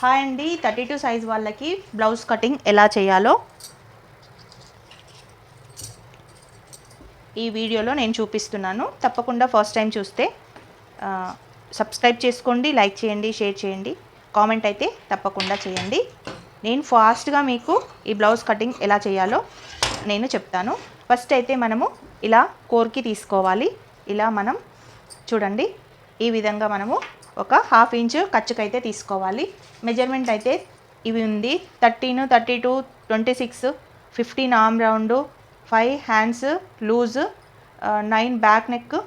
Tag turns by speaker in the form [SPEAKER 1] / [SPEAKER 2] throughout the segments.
[SPEAKER 1] Hi అండి, 32 size వాళ్ళకి blouse cutting ఎలా చేయాలో ఈ వీడియోలో నేను చూపిస్తున్నాను. తప్పకుండా ఫస్ట్ టైం చూస్తే సబ్స్క్రైబ్ చేసుకోండి, లైక్ చేయండి, షేర్ చేయండి, కామెంట్ అయితే తప్పకుండా చేయండి. నేను ఫాస్ట్గా మీకు ఈ బ్లౌజ్ కటింగ్ ఎలా చేయాలో నేను చెప్తాను. ఫస్ట్ అయితే మనము ఇలా కోర్కి తీసుకోవాలి. ఇలా మనం చూడండి, ఈ విధంగా మనము ఒక హాఫ్ ఇంచు ఖర్చుకైతే తీసుకోవాలి. మెజర్మెంట్ అయితే ఇవి ఉంది: 13, 32, 26, 15 arm round, 5 hands loose, 9 back neck,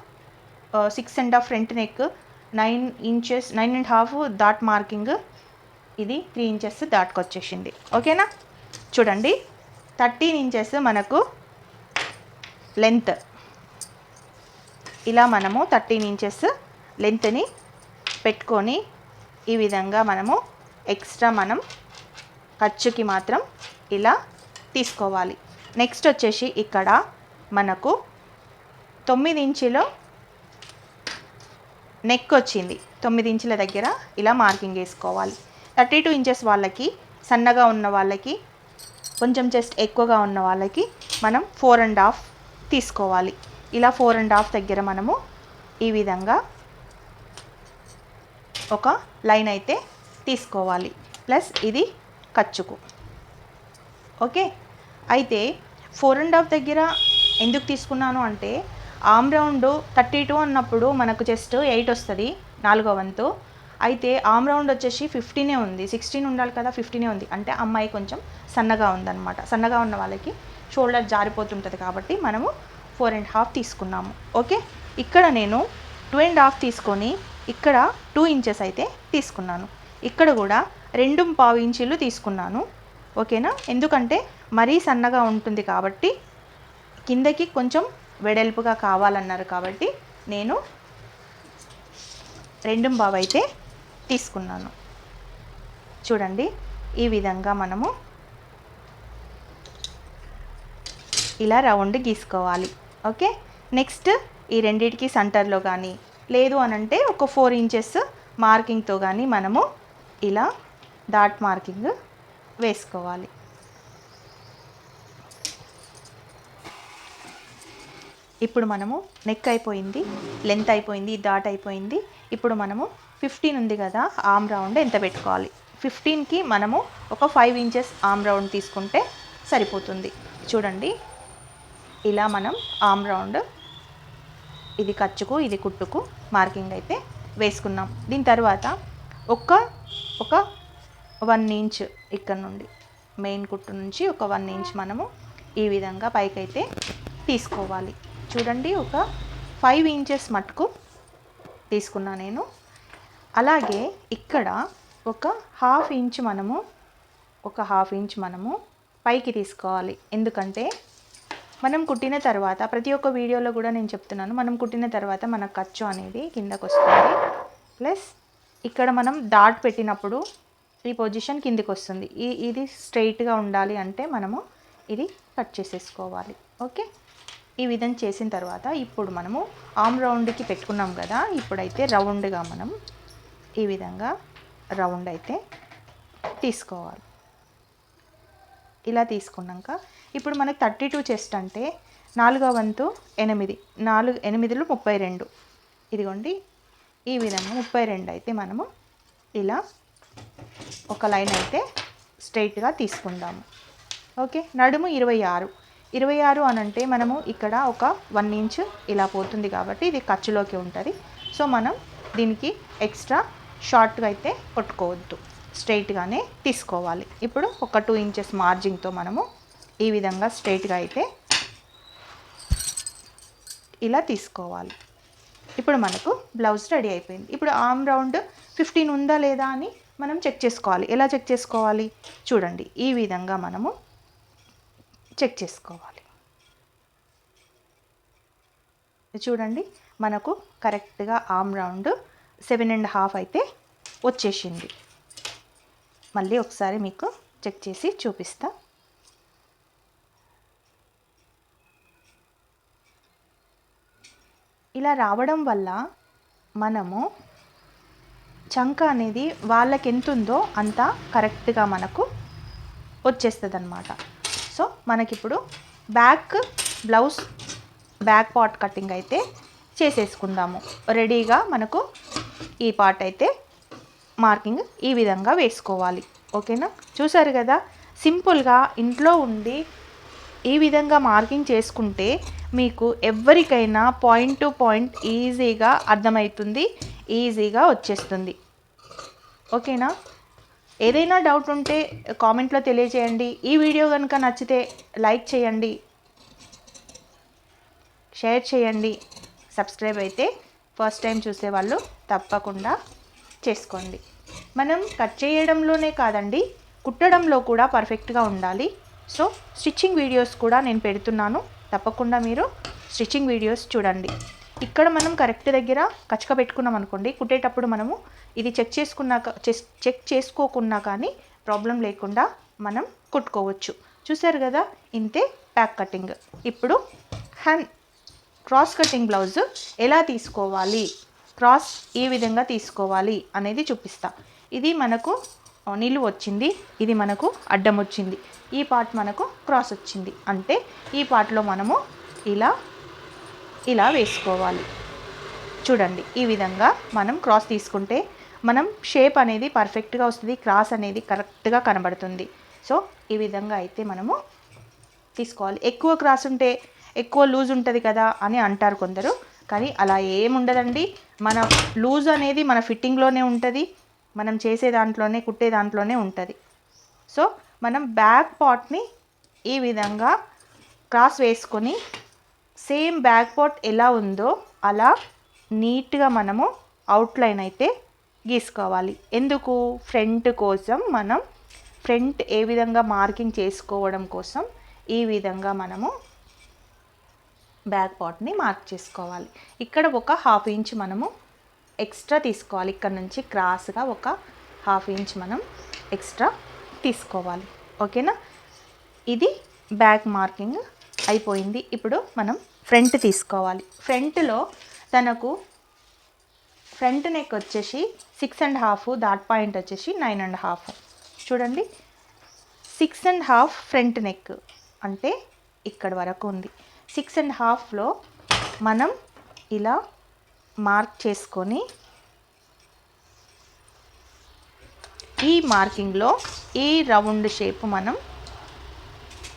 [SPEAKER 1] 6.5 front neck, 9 inches 9.5 dot marking, ఇది 3 ఇంచెస్ డాట్కి వచ్చేసింది. ఓకేనా? చూడండి, 13 ఇంచెస్ మనకు లెంత్. ఇలా మనము 13 ఇంచెస్ లెంత్ని పెట్టుకొని ఈ విధంగా మనము ఎక్స్ట్రా మనం ఖర్చుకి మాత్రం ఇలా తీసుకోవాలి. నెక్స్ట్ వచ్చేసి ఇక్కడ మనకు 9 ఇంచులో నెక్ వచ్చింది. 9 ఇంచుల దగ్గర ఇలా మార్కింగ్ వేసుకోవాలి. 32 ఇంచెస్ వాళ్ళకి, సన్నగా ఉన్న వాళ్ళకి, కొంచెం చెస్ట్ ఎక్కువగా ఉన్న వాళ్ళకి మనం 4.5 తీసుకోవాలి. ఇలా 4.5 దగ్గర మనము ఈ విధంగా ఒక లైన్ అయితే తీసుకోవాలి. ప్లస్ ఇది ఖర్చుకు. ఓకే, అయితే 4.5 దగ్గర ఎందుకు తీసుకున్నాను అంటే, ఆర్మ్ రౌండ్ 32 అన్నప్పుడు మనకు చెస్ట్ 8 వస్తుంది, 4వ వంతు. అయితే ఆర్మ్ రౌండ్ వచ్చేసి 15 ఉంది, 16 ఉండాలి కదా, 15 ఉంది. అంటే అమ్మాయి కొంచెం సన్నగా ఉందన్నమాట. సన్నగా ఉన్న వాళ్ళకి షోల్డర్ జారిపోతుంటుంది కాబట్టి మనము 4.5 తీసుకున్నాము. ఓకే, ఇక్కడ నేను 2.5 తీసుకొని ఇక్కడ 2 ఇంచెస్ అయితే తీసుకున్నాను. ఇక్కడ కూడా 2.5 ఇంచులు తీసుకున్నాను. ఓకేనా? ఎందుకంటే మరీ సన్నగా ఉంటుంది కాబట్టి కిందకి కొంచెం వెడల్పుగా కావాలన్నారు కాబట్టి నేను 2.5 అయితే తీసుకున్నాను. చూడండి, ఈ విధంగా మనము ఇలా రౌండ్ గీసుకోవాలి. ఓకే, నెక్స్ట్ ఈ రెండిటికి సెంటర్లో కానీ లేదు అనంటే ఒక 4 ఇంచెస్ మార్కింగ్తో కానీ మనము ఇలా డాట్ మార్కింగ్ వేసుకోవాలి. ఇప్పుడు మనము నెక్ అయిపోయింది, లెంత్ అయిపోయింది, డాట్ అయిపోయింది. ఇప్పుడు మనము 15 ఉంది కదా, ఆర్మ్ రౌండ్ ఎంత పెట్టుకోవాలి. 15కి మనము ఒక 5 ఇంచెస్ ఆర్మ్ రౌండ్ తీసుకుంటే సరిపోతుంది. చూడండి, ఇలా మనం ఆర్మ్ రౌండ్, ఇది ఖర్చుకు ఇది కుట్టుకు మార్కింగ్ అయితే వేసుకున్నాం. దీని తర్వాత ఒక 1 ఇంచ్ ఇక్కడ నుండి మెయిన్ కుట్టు నుంచి ఒక 1 ఇంచ్ మనము ఈ విధంగా పైకైతే తీసుకోవాలి. చూడండి, ఒక 5 ఇంచెస్ మటుకు తీసుకున్నా నేను. అలాగే ఇక్కడ ఒక హాఫ్ ఇంచ్ మనము పైకి తీసుకోవాలి. ఎందుకంటే మనం కుట్టిన తర్వాత, ప్రతి ఒక్క వీడియోలో కూడా నేను చెప్తున్నాను, మనం కుట్టిన తర్వాత మన ఖర్చు అనేది కిందకు వస్తుంది. ప్లస్ ఇక్కడ మనం డాట్ పెట్టినప్పుడు ఈ పొజిషన్ కిందికి వస్తుంది. ఇది స్ట్రైట్గా ఉండాలి అంటే మనము ఇది కట్ చేసేసుకోవాలి. ఓకే, ఈ విధంగా చేసిన తర్వాత ఇప్పుడు మనము ఆర్మ్ రౌండ్కి పెట్టుకున్నాం కదా, ఇప్పుడైతే రౌండ్గా మనం ఈ విధంగా రౌండ్ అయితే తీసుకోవాలి. ఇలా తీసుకున్నాక ఇప్పుడు మనకు 32 చెస్ట్ అంటే 4వ వంతు 8, 4 8లు 32. ఇదిగోండి, ఈ విధంగా 32 అయితే మనము ఇలా ఒక లైన్ అయితే స్ట్రైట్గా తీసుకుందాము. ఓకే, నడుము 26 అనంటే మనము ఇక్కడ ఒక 1 ఇంచ్ ఇలా పోతుంది కాబట్టి ఇది ఖర్చులోకి ఉంటుంది. సో మనం దీనికి ఎక్స్ట్రా షార్ట్గా అయితే కొట్టుకోవద్దు, స్ట్రైట్గానే తీసుకోవాలి. ఇప్పుడు ఒక 2 ఇంచెస్ మార్జిన్తో మనము ఈ విధంగా స్ట్రైట్గా అయితే ఇలా తీసుకోవాలి. ఇప్పుడు మనకు బ్లౌజ్ రెడీ అయిపోయింది. ఇప్పుడు ఆర్మ్ రౌండ్ 15 ఉందా లేదా అని మనం చెక్ చేసుకోవాలి. ఎలా చెక్ చేసుకోవాలి? చూడండి, ఈ విధంగా మనము చెక్ చేసుకోవాలి. చూడండి, మనకు కరెక్ట్గా ఆర్మ్ రౌండ్ 7.5 అయితే వచ్చేసింది. మళ్ళీ ఒకసారి మీకు చెక్ చేసి చూపిస్తా. ఇలా రావడం వల్ల మనము చంక అనేది వాళ్ళకి ఎంత ఉందో అంత కరెక్ట్గా మనకు వచ్చేస్తుంది అన్నమాట. సో మనకిప్పుడు బ్లౌజ్ బ్యాక్ పార్ట్ కటింగ్ అయితే చేసేసుకుందాము. రెడీగా మనకు ఈ పార్ట్ అయితే మార్కింగ్ ఈ విధంగా వేసుకోవాలి. ఓకేనా, చూసారు కదా, సింపుల్గా ఇంట్లో ఉండి ఈ విధంగా మార్కింగ్ చేసుకుంటే మీకు ఎవరికైనా పాయింట్ టు పాయింట్ ఈజీగా అర్థమవుతుంది, ఈజీగా వచ్చేస్తుంది. ఓకేనా, ఏదైనా డౌట్ ఉంటే కామెంట్లో తెలియజేయండి. ఈ వీడియో కనుక నచ్చితే లైక్ చేయండి, షేర్ చేయండి. సబ్స్క్రైబ్ అయితే ఫస్ట్ టైం చూసేవాళ్ళు తప్పకుండా చేసుకోండి. మనం కట్ చేయడంలోనే కాదండి, కుట్టడంలో కూడా పర్ఫెక్ట్గా ఉండాలి. సో స్టిచ్చింగ్ వీడియోస్ కూడా నేను పెడుతున్నాను, తప్పకుండా మీరు స్టిచ్చింగ్ వీడియోస్ చూడండి. ఇక్కడ మనం కరెక్ట్ దగ్గర కచక పెట్టుకున్నాం అనుకోండి, కుట్టేటప్పుడు మనము ఇది చెక్ చేసుకోకున్నా కానీ ప్రాబ్లం లేకుండా మనం కుట్టుకోవచ్చు. చూసారు కదా, ఇంతే బ్యాక్ కటింగ్. ఇప్పుడు క్రాస్ కటింగ్ బ్లౌజ్ ఎలా తీసుకోవాలి, క్రాస్ ఏ విధంగా తీసుకోవాలి అనేది చూపిస్తా. ఇది మనకు నిలువు వచ్చింది, ఇది మనకు అడ్డం వచ్చింది, ఈ పార్ట్ మనకు క్రాస్ వచ్చింది అంటే ఈ పార్ట్లో మనము ఇలా వేసుకోవాలి. చూడండి, ఈ విధంగా మనం క్రాస్ తీసుకుంటే మనం షేప్ అనేది పర్ఫెక్ట్గా వస్తుంది, క్రాస్ అనేది కరెక్ట్గా కనబడుతుంది. సో ఈ విధంగా అయితే మనము తీసుకోవాలి. ఎక్కువ క్రాస్ ఉంటే ఎక్కువ లూజ్ ఉంటుంది కదా అని అంటారు కొందరు, కానీ అలా ఏముండదండి. మన లూజ్ అనేది మన ఫిట్టింగ్లోనే ఉంటుంది, మనం చేసే దాంట్లోనే కుట్టే దాంట్లోనే ఉంటుంది. సో మనం బ్యాక్ పార్ట్ని ఈ విధంగా క్రాస్ వేసుకొని సేమ్ బ్యాక్ పార్ట్ ఎలా ఉందో అలా నీట్గా మనము అవుట్లైన్ అయితే గీసుకోవాలి. ఎందుకు? ఫ్రంట్ కోసం, మనం ఫ్రంట్ ఏ విధంగా మార్కింగ్ చేసుకోవడం కోసం ఈ విధంగా మనము బ్యాక్ పార్ట్ని మార్క్ చేసుకోవాలి. ఇక్కడ ఒక 1/2 ఇంచ్ మనము ఎక్స్ట్రా తీసుకోవాలి. ఇక్కడ నుంచి క్రాస్గా ఒక 1/2 ఇంచ్ మనం ఎక్స్ట్రా తీసుకోవాలి. ఓకేనా, ఇది బ్యాక్ మార్కింగ్ అయిపోయింది. ఇప్పుడు మనం ఫ్రంట్ తీసుకోవాలి. ఫ్రంట్లో తనకు ఫ్రంట్ నెక్ వచ్చేసి 6.5, డాట్ పాయింట్ వచ్చేసి 9.5. చూడండి, 6.5 ఫ్రంట్ నెక్ అంటే ఇక్కడ వరకు ఉంది. 6.5లో మనం ఇలా మార్క్ చేసుకొని ఈ మార్కింగ్లో ఈ రౌండ్ షేప్ మనం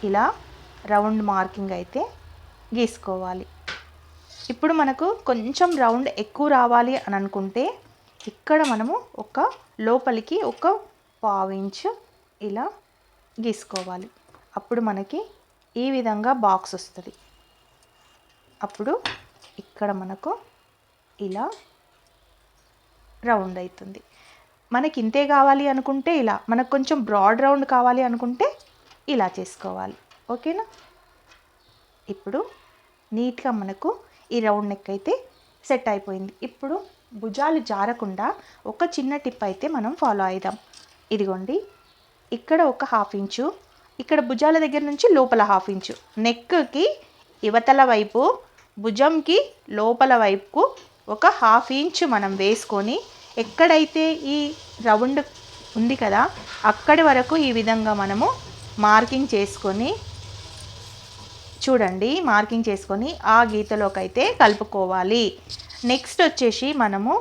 [SPEAKER 1] ఇలా రౌండ్ మార్కింగ్ అయితే గీసుకోవాలి. ఇప్పుడు మనకు కొంచెం రౌండ్ ఎక్కువ రావాలి అని అనుకుంటే ఇక్కడ మనము లోపలికి ఒక 1/2 ఇంచ్ ఇలా గీసుకోవాలి. అప్పుడు మనకి ఈ విధంగా బాక్స్ వస్తుంది. అప్పుడు ఇక్కడ మనకు ఇలా రౌండ్ అవుతుంది. మనకి ఇంతే కావాలి అనుకుంటే ఇలా, మనకు కొంచెం బ్రాడ్ రౌండ్ కావాలి అనుకుంటే ఇలా చేసుకోవాలి. ఓకేనా, ఇప్పుడు నీట్గా మనకు ఈ రౌండ్ నెక్ అయితే సెట్ అయిపోయింది. ఇప్పుడు భుజాలు జారకుండా ఒక చిన్న టిప్ అయితే మనం ఫాలో అవుదాం. ఇదిగోండి, ఇక్కడ ఒక 1/2 ఇంచు, ఇక్కడ భుజాల దగ్గర నుంచి లోపల 1/2 ఇంచు, నెక్కి ఇవతల వైపు, భుజంకి లోపల వైపుకు ఒక 1/2 ఇంచు మనం వేసుకొని ఎక్కడైతే ఈ రౌండ్ ఉంది కదా అక్కడి వరకు ఈ విధంగా మనము మార్కింగ్ చేసుకొని, చూడండి, మార్కింగ్ చేసుకొని ఆ గీతలోకి అయితే కలుపుకోవాలి. నెక్స్ట్ వచ్చేసి మనము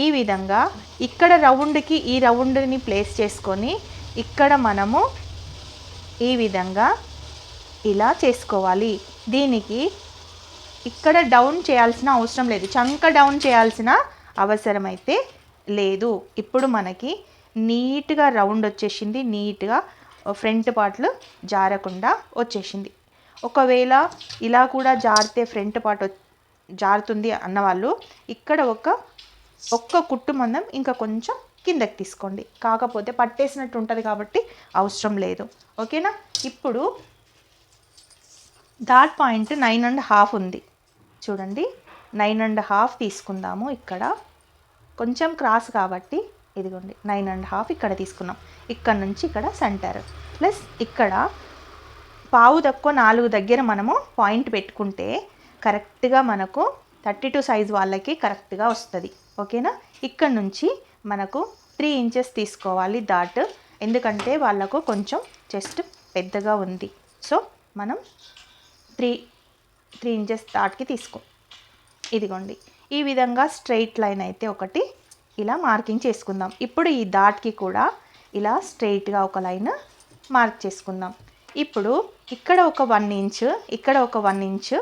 [SPEAKER 1] ఈ విధంగా ఇక్కడ రౌండ్కి ఈ రౌండ్ని ప్లేస్ చేసుకొని ఇక్కడ మనము ఈ విధంగా ఇలా చేసుకోవాలి. దీనికి ఇక్కడ డౌన్ చేయాల్సిన అవసరం లేదు, చంక డౌన్ చేయాల్సిన అవసరం అయితే లేదు. ఇప్పుడు మనకి నీట్గా రౌండ్ వచ్చేసింది, నీట్గా ఫ్రంట్ పార్ట్లు జారకుండా వచ్చేసింది. ఒకవేళ ఇలా కూడా జారితే ఫ్రంట్ పార్ట్ జారుతుంది అన్నవాళ్ళు ఇక్కడ ఒక్క కుట్టు మందం ఇంకా కొంచెం కిందకి తీసుకోండి, కాకపోతే పట్టేసినట్టు ఉంటుంది కాబట్టి అవసరం లేదు. ఓకేనా, ఇప్పుడు డాట్ పాయింట్ 9.5 ఉంది. చూడండి, 9.5 తీసుకుందాము. ఇక్కడ కొంచెం క్రాస్ కాబట్టి ఇదిగోండి 9.5 ఇక్కడ తీసుకున్నాం. ఇక్కడ నుంచి ఇక్కడ సెంటర్ ప్లస్ ఇక్కడ 1/4 దగ్గర మనము పాయింట్ పెట్టుకుంటే కరెక్ట్గా మనకు 32 సైజ్ వాళ్ళకి కరెక్ట్గా వస్తుంది. ఓకేనా, ఇక్కడ నుంచి మనకు 3 ఇంచెస్ తీసుకోవాలి డాట్. ఎందుకంటే వాళ్ళకు కొంచెం చెస్ట్ పెద్దగా ఉంది. సో మనం 3 ఇంచెస్ డాట్కి ఇదిగోండి ఈ విధంగా స్ట్రైట్ లైన్ అయితే ఒకటి ఇలా మార్కింగ్ చేసుకుందాం. ఇప్పుడు ఈ డాట్కి కూడా ఇలా స్ట్రైట్గా ఒక లైన్ మార్క్ చేసుకుందాం. ఇప్పుడు ఇక్కడ ఒక 1 ఇంచ్, ఇక్కడ ఒక 1 ఇంచ్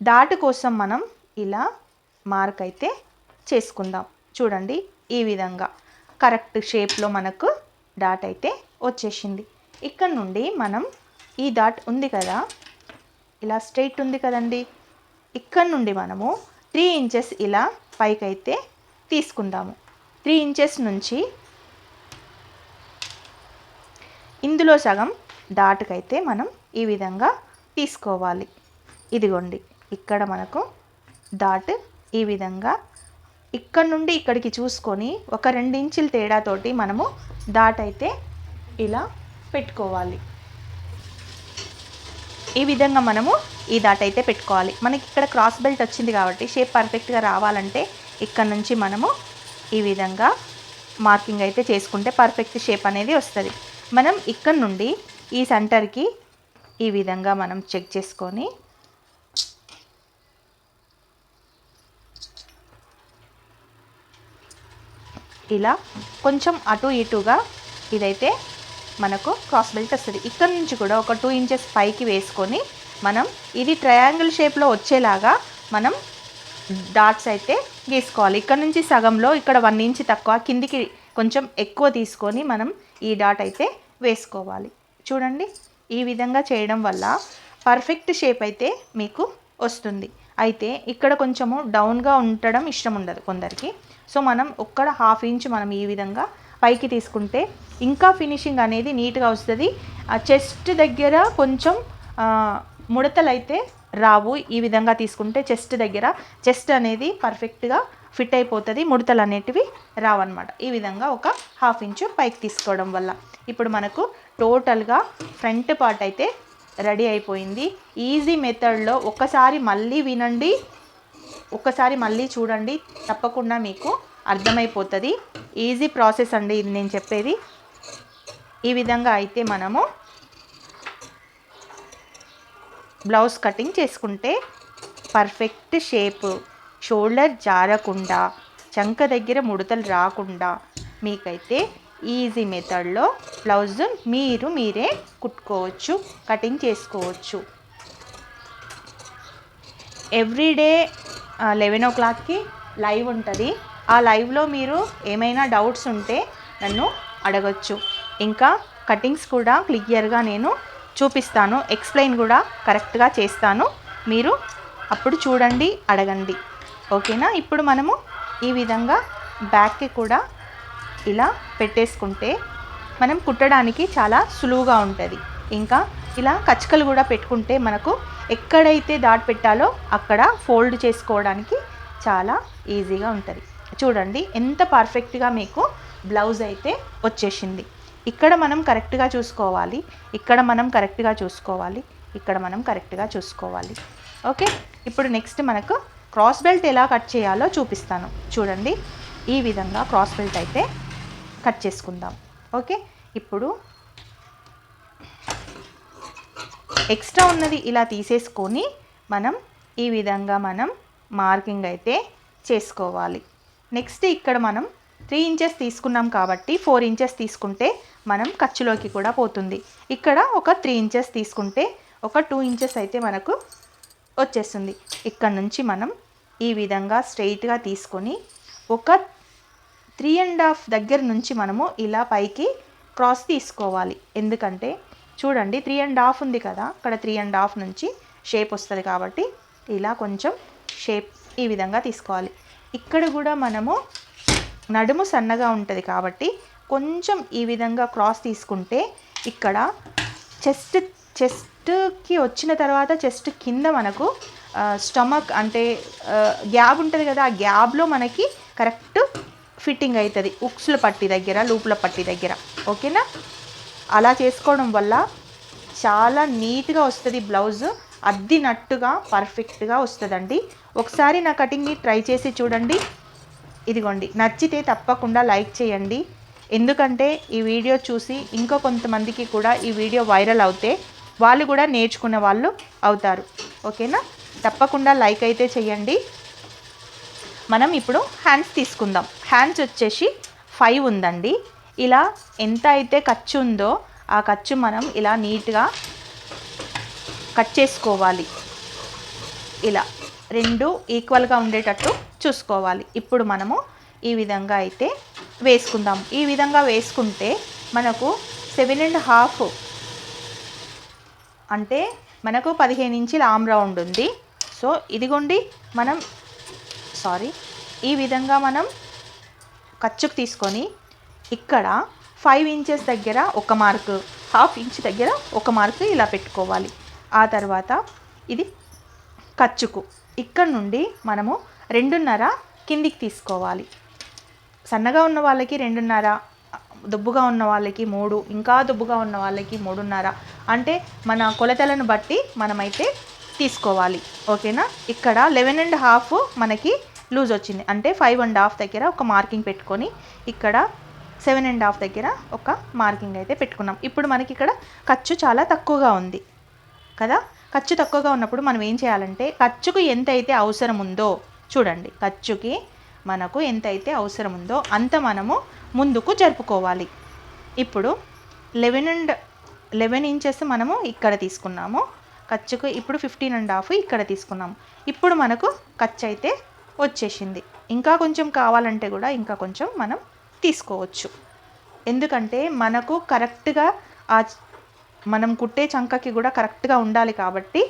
[SPEAKER 1] డాట్ కోసం మనం ఇలా మార్క్ అయితే చేసుకుందాం. చూడండి ఈ విధంగా కరెక్ట్ షేప్లో మనకు డాట్ అయితే వచ్చేసింది. ఇక్కడ నుండి మనం ఈ డాట్ ఉంది కదా, ఇలా స్ట్రైట్ ఉంది కదండి, ఇక్కడ నుండి మనము 3 ఇంచెస్ ఇలా పైకైతే తీసుకుందాము. 3 ఇంచెస్ నుంచి ఇందులో సగం డాట్కైతే మనం ఈ విధంగా తీసుకోవాలి. ఇదిగోండి ఇక్కడ మనకు డాట్ ఈ విధంగా ఇక్కడ నుండి ఇక్కడికి చూసుకొని ఒక 2 ఇంచుల తేడాతోటి మనము డాట్ అయితే ఇలా పెట్టుకోవాలి. ఈ విధంగా మనము ఈ డాట్ అయితే పెట్టుకోవాలి. మనకి ఇక్కడ క్రాస్ బెల్ట్ వచ్చింది కాబట్టి షేప్ పర్ఫెక్ట్గా రావాలంటే ఇక్కడ నుంచి మనము ఈ విధంగా మార్కింగ్ అయితే చేసుకుంటే పర్ఫెక్ట్ షేప్ అనేది వస్తుంది. మనం ఇక్కడ నుండి ఈ సెంటర్కి ఈ విధంగా మనం చెక్ చేసుకొని ఇలా కొంచెం అటు ఇటుగా ఇదైతే మనకు క్రాస్ బెల్ట్ వస్తుంది. ఇక్కడ నుంచి కూడా ఒక 2 ఇంచెస్ పైకి వేసుకొని మనం ఇది ట్రయాంగిల్ షేప్లో వచ్చేలాగా మనం డాట్స్ అయితే గీసుకోవాలి. ఇక్కడ నుంచి సగంలో ఇక్కడ 1 ఇంచ్ తక్కువ, కిందికి కొంచెం ఎక్కువ తీసుకొని మనం ఈ డాట్ అయితే వేసుకోవాలి. చూడండి ఈ విధంగా చేయడం వల్ల పర్ఫెక్ట్ షేప్ అయితే మీకు వస్తుంది. అయితే ఇక్కడ కొంచెము డౌన్గా ఉండడం ఇష్టం ఉండదు కొందరికి. సో మనం ఒక్కడ 1/2 ఇంచ్ మనం ఈ విధంగా పైకి తీసుకుంటే ఇంకా ఫినిషింగ్ అనేది నీట్గా వస్తుంది. ఆ చెస్ట్ దగ్గర కొంచెం ముడతలు అయితే రావు. ఈ విధంగా తీసుకుంటే చెస్ట్ అనేది పర్ఫెక్ట్గా ఫిట్ అయిపోతుంది, ముడతలు అనేటివి రావన్నమాట. ఈ విధంగా ఒక 1/2 ఇంచు పైకి తీసుకోవడం వల్ల ఇప్పుడు మనకు టోటల్గా ఫ్రంట్ పార్ట్ అయితే రెడీ అయిపోయింది. ఈజీ మెథడ్లో ఒక్కసారి మళ్ళీ వినండి, ఒక్కసారి మళ్ళీ చూడండి, తప్పకుండా మీకు అర్థమైపోతుంది. ఈజీ ప్రాసెస్ అండి ఇది నేను చెప్పేది. ఈ విధంగా అయితే మనము బ్లౌజ్ కటింగ్ చేసుకుంటే పర్ఫెక్ట్ షేప్, షోల్డర్ జారకుండా, చంక దగ్గర ముడతలు రాకుండా మీకైతే ఈజీ మెథడ్లో బ్లౌజ్ మీరే కుట్టుకోవచ్చు, కటింగ్ చేసుకోవచ్చు. ఎవ్రీడే 11 o'clockకి లైవ్ ఉంటుంది. ఆ లైవ్లో మీరు ఏమైనా డౌట్స్ ఉంటే నన్ను అడగచ్చు. ఇంకా కటింగ్స్ కూడా క్లియర్గా నేను చూపిస్తాను, ఎక్స్ప్లెయిన్ కూడా కరెక్ట్గా చేస్తాను. మీరు అప్పుడు చూడండి, అడగండి. ఓకేనా? ఇప్పుడు మనము ఈ విధంగా బ్యాక్కి కూడా ఇలా పెట్టేసుకుంటే మనం కుట్టడానికి చాలా సులువుగా ఉంటుంది. ఇంకా ఇలా కచ్చకలు కూడా పెట్టుకుంటే మనకు ఎక్కడైతే డాట్ పెట్టాలో అక్కడ ఫోల్డ్ చేసుకోవడానికి చాలా ఈజీగా ఉంటుంది. చూడండి ఎంత పర్ఫెక్ట్గా మీకు బ్లౌజ్ అయితే వచ్చేసింది. ఇక్కడ మనం కరెక్ట్గా చూసుకోవాలి, ఇక్కడ మనం కరెక్ట్గా చూసుకోవాలి, ఇక్కడ మనం కరెక్ట్గా చూసుకోవాలి. ఓకే, ఇప్పుడు నెక్స్ట్ మనకు క్రాస్ బెల్ట్ ఎలా కట్ చేయాలో చూపిస్తాను. చూడండి ఈ విధంగా క్రాస్ బెల్ట్ అయితే కట్ చేసుకుందాం. ఓకే, ఇప్పుడు ఎక్స్ట్రా ఉన్నది ఇలా తీసేసుకొని మనం ఈ విధంగా మనం మార్కింగ్ అయితే చేసుకోవాలి. నెక్స్ట్ ఇక్కడ మనం 3 ఇంచెస్ తీసుకున్నాం కాబట్టి 4 ఇంచెస్ తీసుకుంటే మనం ఖర్చులోకి కూడా పోతుంది. ఇక్కడ ఒక 3 ఇంచెస్ తీసుకుంటే ఒక 2 ఇంచెస్ అయితే మనకు వచ్చేస్తుంది. ఇక్కడ నుంచి మనం ఈ విధంగా స్ట్రైట్గా తీసుకొని ఒక 3.5 దగ్గర నుంచి మనము ఇలా పైకి క్రాస్ తీసుకోవాలి. ఎందుకంటే చూడండి 3.5 ఉంది కదా, అక్కడ 3.5 నుంచి షేప్ వస్తుంది కాబట్టి ఇలా కొంచెం షేప్ ఈ విధంగా తీసుకోవాలి. ఇక్కడ కూడా మనము నడుము సన్నగా ఉంటుంది కాబట్టి కొంచెం ఈ విధంగా క్రాస్ తీసుకుంటే ఇక్కడ చెస్ట్కి వచ్చిన తర్వాత చెస్ట్ కింద మనకు స్టమక్ అంటే గ్యాప్ ఉంటుంది కదా, ఆ గ్యాప్లో మనకి కరెక్ట్ ఫిట్టింగ్ అవుతుంది, ఉక్సుల పట్టి దగ్గర, లూపుల పట్టి దగ్గర. ఓకేనా? అలా చేసుకోవడం వల్ల చాలా నీట్గా వస్తుంది బ్లౌజ్, అద్దినట్టుగా పర్ఫెక్ట్గా వస్తుందండి. ఒకసారి నా కటింగ్ని ట్రై చేసి చూడండి, ఇదిగోండి, నచ్చితే తప్పకుండా లైక్ చేయండి. ఎందుకంటే ఈ వీడియో చూసి ఇంకో కొంతమందికి కూడా ఈ వీడియో వైరల్ అవుతే వాళ్ళు కూడా నేర్చుకునే వాళ్ళు అవుతారు. ఓకేనా? తప్పకుండా లైక్ అయితే చేయండి. మనం ఇప్పుడు హ్యాండ్స్ తీసుకుందాం. హ్యాండ్స్ వచ్చేసి 5 ఉందండి. ఇలా ఎంత అయితే ఖర్చు ఉందో ఆ ఖర్చు మనం ఇలా నీట్గా కట్ చేసుకోవాలి. ఇలా 2 ఈక్వల్గా ఉండేటట్టు చూసుకోవాలి. ఇప్పుడు మనము ఈ విధంగా అయితే వేసుకుందాం. ఈ విధంగా వేసుకుంటే మనకు 7.5 అంటే మనకు 15 ఇంచుల ఆమ్ రౌండ్ ఉంది. సో ఇదిగోండి, మనం ఈ విధంగా మనం ఖర్చుకు తీసుకొని ఇక్కడ 5 ఇంచెస్ దగ్గర ఒక మార్కు, 1/2 ఇంచ్ దగ్గర ఒక మార్కు ఇలా పెట్టుకోవాలి. ఆ తర్వాత ఇది ఖర్చుకు ఇక్కడ నుండి మనము 2.5 కిందికి తీసుకోవాలి. సన్నగా ఉన్న వాళ్ళకి 2.5, దుబ్బుగా ఉన్న వాళ్ళకి 3, ఇంకా దుబ్బుగా ఉన్న వాళ్ళకి 3.5, అంటే మన కొలతలను బట్టి మనమైతే తీసుకోవాలి. ఓకేనా? ఇక్కడ 11.5 మనకి లూజ్ వచ్చింది, అంటే 5.5 దగ్గర ఒక మార్కింగ్ పెట్టుకొని ఇక్కడ 7.5 దగ్గర ఒక మార్కింగ్ అయితే పెట్టుకున్నాం. ఇప్పుడు మనకి ఇక్కడ ఖర్చు చాలా తక్కువగా ఉంది కదా. ఖర్చు తక్కువగా ఉన్నప్పుడు మనం ఏం చేయాలంటే ఖర్చుకు ఎంత అయితే అవసరం ఉందో చూడండి, ఖర్చుకి మనకు ఎంత అయితే అవసరం ఉందో అంత మనము ముందుకు జరుపుకోవాలి. ఇప్పుడు 11 ఇంచెస్ మనము ఇక్కడ తీసుకున్నాము ఖర్చుకు. ఇప్పుడు 15.5 ఇక్కడ తీసుకున్నాము. ఇప్పుడు మనకు ఖర్చు అయితే వచ్చేసింది. ఇంకా కొంచెం కావాలంటే కూడా ఇంకా కొంచెం మనం తీసుకోవచ్చు. ఎందుకంటే మనకు కరెక్ట్గా మనం కుట్టే చంకకి కూడా కరెక్ట్గా ఉండాలి. కాబట్టి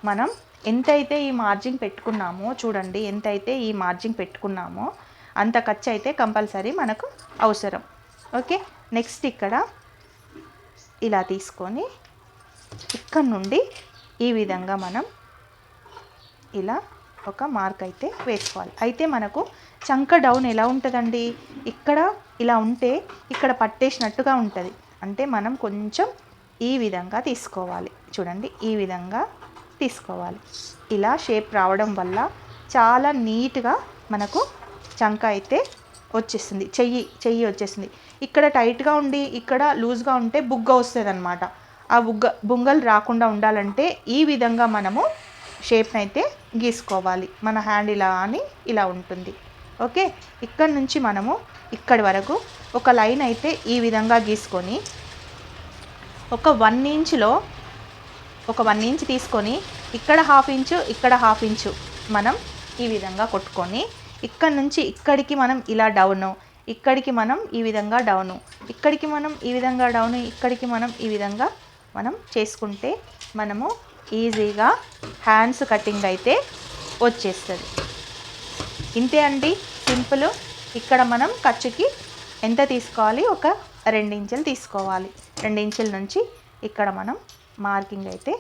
[SPEAKER 1] మనం ఎంతైతే ఈ మార్జిన్ పెట్టుకున్నామో చూడండి, ఎంతైతే ఈ మార్జిన్ పెట్టుకున్నామో అంత ఖర్చు అయితే కంపల్సరీ మనకు అవసరం. ఓకే, నెక్స్ట్ ఇక్కడ ఇలా తీసుకొని ఇక్కడ నుండి ఈ విధంగా మనం ఇలా ఒక మార్క్ అయితే వేసుకోవాలి. అయితే మనకు చంక డౌన్ ఎలా ఉంటుందండి, ఇక్కడ ఇలా ఉంటే ఇక్కడ పట్టేసినట్టుగా ఉంటుంది. అంటే మనం కొంచెం ఈ విధంగా తీసుకోవాలి. చూడండి, ఈ విధంగా తీసుకోవాలి. ఇలా షేప్ రావడం వల్ల చాలా నీట్గా మనకు చంక అయితే వచ్చేస్తుంది. చెయ్యి వచ్చేస్తుంది. ఇక్కడ టైట్గా ఉండి ఇక్కడ లూజ్గా ఉంటే బుగ్గ వస్తుంది అనమాట. ఆ బుంగలు రాకుండా ఉండాలంటే ఈ విధంగా మనము షేప్ని అయితే గీసుకోవాలి. మన హ్యాండ్ ఇలా అని ఇలా ఉంటుంది. ఓకే, ఇక్కడ నుంచి మనము ఇక్కడి వరకు ఒక లైన్ అయితే ఈ విధంగా గీసుకొని ఒక 1 ఇంచులో ఒక 1 ఇంచ్ తీసుకొని ఇక్కడ 1/2 ఇంచు ఇక్కడ 1/2 ఇంచు మనం ఈ విధంగా కొట్టుకొని ఇక్కడ నుంచి ఇక్కడికి మనం ఇలా డౌను, ఇక్కడికి మనం ఈ విధంగా డౌను, ఇక్కడికి మనం ఈ విధంగా డౌను, ఇక్కడికి మనం ఈ విధంగా మనం చేసుకుంటే మనము ఈజీగా హ్యాండ్స్ కటింగ్ అయితే వచ్చేస్తుంది. ఇంతే అండి, సింపుల్. ఇక్కడ మనం ఖర్చుకి ఎంత తీసుకోవాలి, ఒక 2 ఇంచులు తీసుకోవాలి. 2 ఇంచుల నుంచి ఇక్కడ మనం మార్కింగ్ అయితే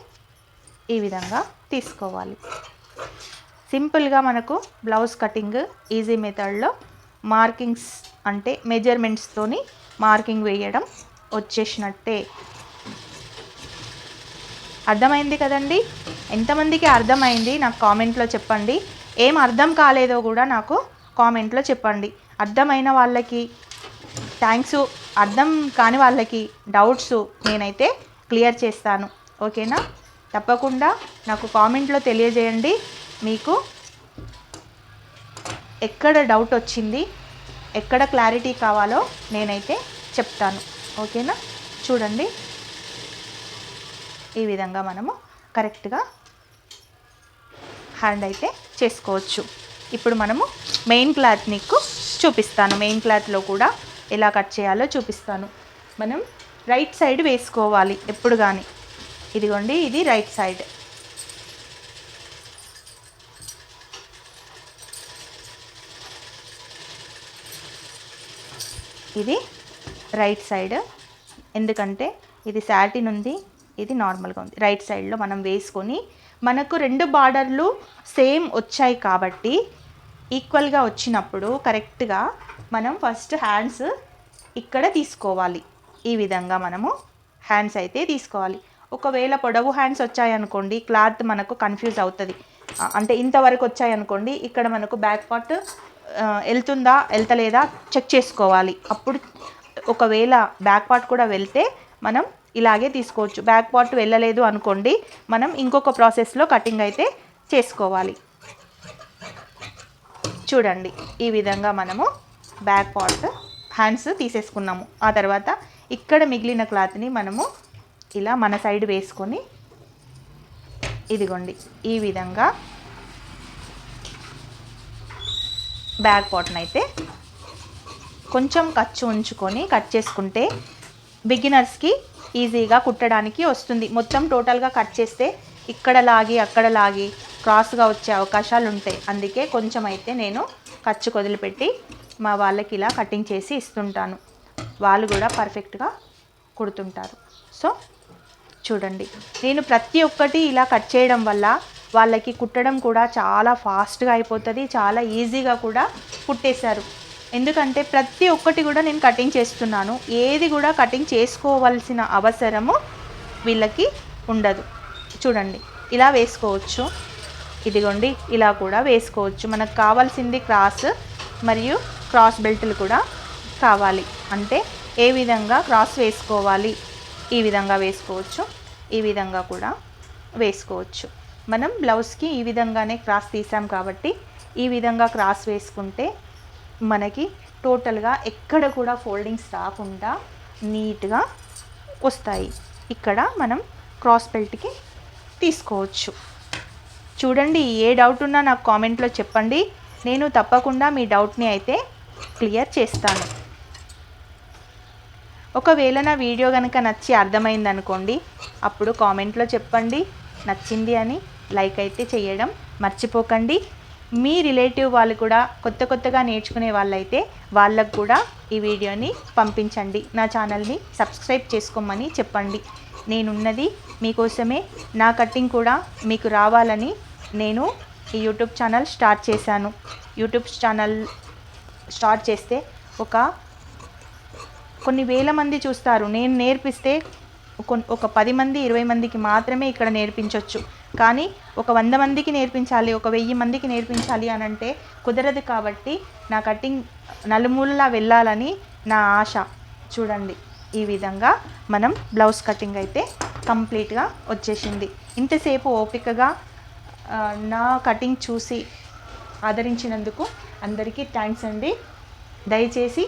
[SPEAKER 1] ఈ విధంగా తీసుకోవాలి. సింపుల్గా మనకు బ్లౌజ్ కటింగ్ ఈజీ మెథడ్లో మార్కింగ్స్ అంటే మెజర్మెంట్స్తోని మార్కింగ్ వేయడం వచ్చేసినట్టే. అర్థమైంది కదండి? ఎంతమందికి అర్థమైంది నాకు కామెంట్లో చెప్పండి. ఏం అర్థం కాలేదో కూడా నాకు కామెంట్లో చెప్పండి. అర్థమైన వాళ్ళకి థ్యాంక్స్, అర్థం కాని వాళ్ళకి డౌట్స్ నేనైతే క్లియర్ చేస్తాను. ఓకేనా? తప్పకుండా నాకు కామెంట్లో తెలియజేయండి. మీకు ఎక్కడ డౌట్ వచ్చింది, ఎక్కడ క్లారిటీ కావాలో నేనైతే చెప్తాను. ఓకేనా? చూడండి, ఈ విధంగా మనము కరెక్ట్గా హ్యాండ్ అయితే చేసుకోవచ్చు. ఇప్పుడు మనము మెయిన్ క్లాత్ నీకు చూపిస్తాను. మెయిన్ క్లాత్లో కూడా ఎలా కట్ చేయాలో చూపిస్తాను. మనం రైట్ సైడ్ వేసుకోవాలి ఎప్పుడు కానీ. ఇదిగోండి, ఇది రైట్ సైడ్. ఇది రైట్ సైడ్. ఎందుకంటే ఇది సాటిన్ ఉంది, ఇది నార్మల్గా ఉంది. రైట్ సైడ్లో మనం వేసుకొని మనకు 2 బార్డర్లు సేమ్ వచ్చాయి కాబట్టి ఈక్వల్గా వచ్చినప్పుడు కరెక్ట్గా మనం ఫస్ట్ హ్యాండ్స్ ఇక్కడ తీసుకోవాలి. ఈ విధంగా మనము హ్యాండ్స్ అయితే తీసుకోవాలి. ఒకవేళ పొడవు హ్యాండ్స్ వచ్చాయనుకోండి, క్లాత్ మనకు కన్ఫ్యూజ్ అవుతుంది. అంటే ఇంతవరకు వచ్చాయనుకోండి, ఇక్కడ మనకు బ్యాక్ పార్ట్ వెళ్తుందా వెళ్తలేదా చెక్ చేసుకోవాలి. అప్పుడు ఒకవేళ బ్యాక్ పార్ట్ కూడా వెళ్తే మనం ఇలాగే తీసుకోవచ్చు. బ్యాక్ పార్ట్ వెళ్ళలేదు అనుకోండి, మనం ఇంకొక ప్రాసెస్లో కటింగ్ అయితే చేసుకోవాలి. చూడండి, ఈ విధంగా మనము బ్యాక్ పార్ట్ హ్యాండ్స్ తీసేసుకున్నాము. ఆ తర్వాత ఇక్కడ మిగిలిన క్లాత్ని మనము ఇలా మన సైడ్ వేసుకొని ఇదిగోండి ఈ విధంగా బ్యాక్ పార్ట్ని అయితే కొంచెం ఖర్చు ఉంచుకొని కట్ చేసుకుంటే బిగినర్స్కి ఈజీగా కుట్టడానికి వస్తుంది. మొత్తం టోటల్గా కట్ చేస్తే ఇక్కడ లాగి అక్కడ లాగి క్రాస్గా వచ్చే అవకాశాలు ఉంటాయి. అందుకే కొంచెం అయితే నేను ఖర్చు వదిలిపెట్టి మా వాళ్ళకి ఇలా కటింగ్ చేసి ఇస్తుంటాను. వాళ్ళు కూడా పర్ఫెక్ట్గా కుడుతుంటారు. సో చూడండి, నేను ప్రతి ఒక్కటి ఇలా కట్ చేయడం వల్ల వాళ్ళకి కుట్టడం కూడా చాలా ఫాస్ట్గా అయిపోతుంది, చాలా ఈజీగా కూడా కుట్టేశారు. ఎందుకంటే ప్రతి ఒక్కటి కూడా నేను కటింగ్ చేస్తున్నాను. ఏది కూడా కటింగ్ చేసుకోవాల్సిన అవసరము వీళ్ళకి ఉండదు. చూడండి, ఇలా వేసుకోవచ్చు. ఇదిగోండి, ఇలా కూడా వేసుకోవచ్చు. మనకు కావాల్సింది క్రాస్ మరియు క్రాస్ బెల్ట్లు కూడా కావాలి అంటే ఏ విధంగా క్రాస్ వేసుకోవాలి, ఈ విధంగా వేసుకోవచ్చు, ఈ విధంగా కూడా వేసుకోవచ్చు. మనం బ్లౌజ్కి ఈ విధంగానే క్రాస్ తీసాం కాబట్టి ఈ విధంగా క్రాస్ వేసుకుంటే మనకి టోటల్గా ఎక్కడ కూడా ఫోల్డింగ్స్ రాకుండా నీట్గా వస్తాయి. ఇక్కడ మనం క్రాస్ బెల్ట్కి తీసుకోవచ్చు. చూడండి, ఏ డౌట్ ఉన్నా నాకు కామెంట్లో చెప్పండి. నేను తప్పకుండా మీ డౌట్ని అయితే క్లియర్ చేస్తాను. ఒకవేళ నా వీడియో కనుక నచ్చి అర్థమైందనుకోండి, అప్పుడు కామెంట్లో చెప్పండి నచ్చింది అని. లైక్ అయితే చేయడం మర్చిపోకండి. మీ రిలేటివ్ వాళ్ళు కూడా కొత్తగా నేర్చుకునే వాళ్ళైతే వాళ్ళకు కూడా ఈ వీడియోని పంపించండి. నా ఛానల్ని సబ్స్క్రైబ్ చేసుకోమని చెప్పండి. నేనున్నది మీకోసమే. నా కటింగ్ కూడా మీకు రావాలని నేను ఈ యూట్యూబ్ ఛానల్ స్టార్ట్ చేశాను. యూట్యూబ్ ఛానల్ స్టార్ట్ చేస్తే కొన్ని వేల మంది చూస్తారు. నేను నేర్పిస్తే ఒక 10 మంది 20 మందికి మాత్రమే ఇక్కడ నేర్పించవచ్చు. కానీ ఒక 100 మందికి నేర్పించాలి, ఒక 1000 మందికి నేర్పించాలి అని అంటే కుదరదు. కాబట్టి నా కటింగ్ నలుమూలలా వెళ్ళాలని నా ఆశ. చూడండి, ఈ విధంగా మనం బ్లౌజ్ కటింగ్ అయితే కంప్లీట్గా వచ్చేసింది. ఇంతసేపు ఓపికగా నా కటింగ్ చూసి ఆదరించినందుకు అందరికీ థ్యాంక్స్ అండి. దయచేసి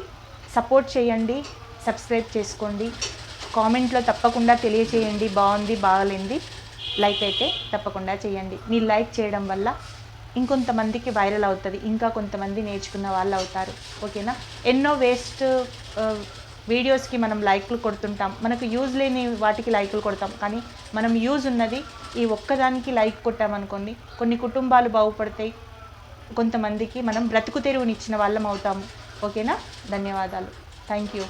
[SPEAKER 1] సపోర్ట్ చేయండి, సబ్స్క్రైబ్ చేసుకోండి, కామెంట్లో తప్పకుండా తెలియచేయండి బాగుంది బాగలేంది. లైక్ అయితే తప్పకుండా చేయండి. మీరు లైక్ చేయడం వల్ల ఇంకొంతమందికి వైరల్ అవుతుంది, ఇంకా కొంతమంది నేర్చుకున్న వాళ్ళు అవుతారు. ఓకేనా? ఎన్నో వేస్ట్ వీడియోస్కి మనం లైక్లు కొడుతుంటాం, మనకు యూజ్ లేని వాటికి లైక్లు కొడతాం. కానీ మనం యూజ్ ఉన్నది ఈ ఒక్కదానికి లైక్ కొట్టామనుకోండి, కొన్ని కుటుంబాలు బాగుపడతాయి, కొంతమందికి మనం బ్రతుకు తెరువునిచ్చిన వాళ్ళం అవుతాము. ఓకేనా? ధన్యవాదాలు. Thank you.